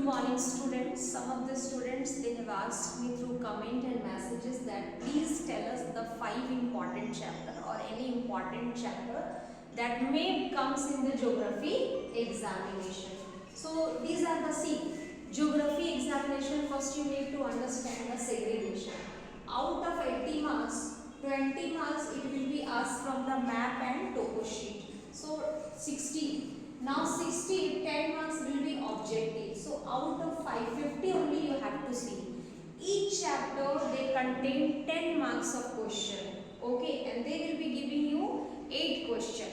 morning students. Some of the students, they have asked me through comment and messages that please tell us the 5 important chapter or any important chapter that may comes in the geography examination. So these are the geography examination. First you need to understand the segregation. Out of 80 marks, 20 marks it will be asked from the map and topo sheet. So 60. Now 60, 10 marks will be objective. So out of 550 only you have to see. Each chapter they contain 10 marks of question. Okay, and they will be giving you 8 question.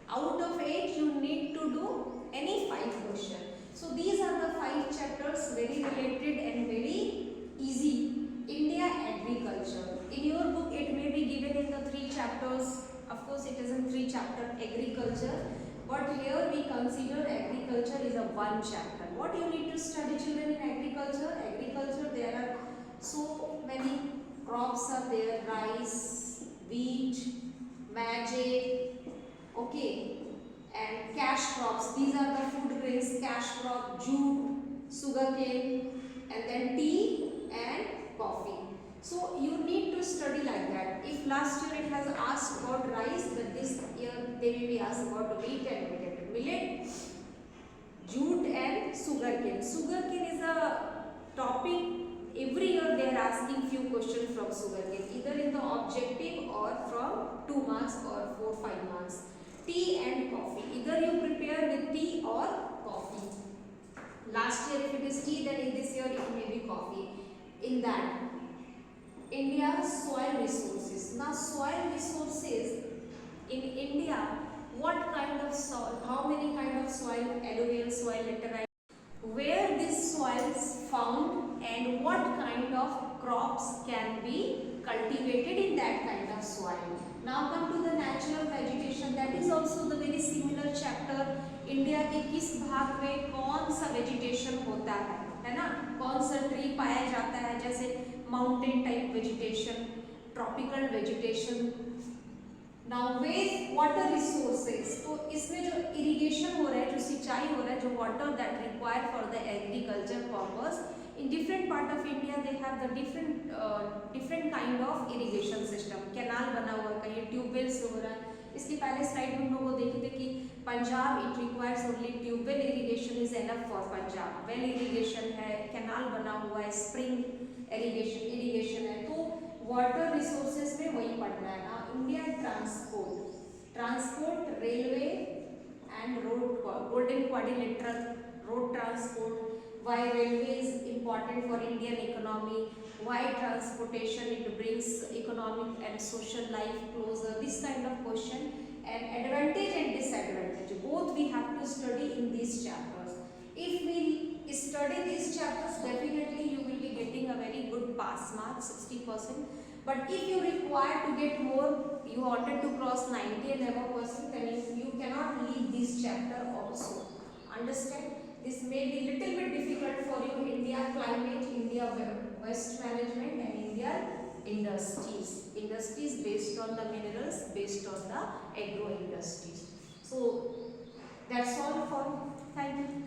Out of 8 you need to do any 5 question. So these are the 5 chapters, very related and very easy. India agriculture. In your book it may be given in the 3 chapters. Of course it is in 3 chapter agriculture. But here we consider agriculture is a 1 chapter. What you need to study, children, in agriculture? Agriculture, there are so many crops are there: rice, wheat, maize, okay, and cash crops. These are the food grains: cash crop, jute, sugarcane, and then tea and coffee. So you need to study like that. If last year it has asked about rice, but this year they may be asked about wheat and millet, jute and sugarcane. Sugarcane is a topic. Every year they are asking few questions from sugarcane, either in the objective or from 2 marks or 4-5 marks. Tea and coffee. Either you prepare with tea or coffee. Last year if it is tea, then in this year it may be coffee. In that, India's soil resources. Now soil resources in India, what kind of soil, how many kind of soil, alluvial soil, laterite, where this soil is found and what kind of crops can be cultivated in that kind of soil. Now come to the natural vegetation. That is also the very similar chapter. India के किस भाग में कौन सा vegetation होता है ना, कौन सा ट्री पाया जाता है, जैसे mountain type vegetation, tropical vegetation. Now waste water resources. तो इसमें जो इरिगेशन हो रहा है, जो सिंचाई हो रहा है, जो water that require for the agriculture purpose, in different part of India they have the different kind of irrigation system. Canal बना हुआ है, कहीं ट्यूबवेल से हो रहा है. इसके पहले स्लाइड में हम लोगों को देखे थे कि Punjab it requires only tubewell irrigation is enough for Punjab. Well irrigation है, कैनाल बना हुआ है, स्प्रिंग इरिगेशन है. तो वाटर रिसोर्सेज में वही पढ़ना है ना. India transport railway and road, golden quadrilateral road transport. Why railway is important for Indian economy? Why transportation it brings economic and social life closer? This kind of question, and advantage and disadvantage both we have to study in these chapters. If we study these chapters, definitely you will be getting a very good pass mark, 60%. But if you require to get more, you wanted to cross 90 and above %, then you cannot leave this chapter also. Understand? This may be little bit difficult for you. India climate, India waste management, and India industries. Industries based on the minerals, based on the agro industries. So that's all for. Thank you.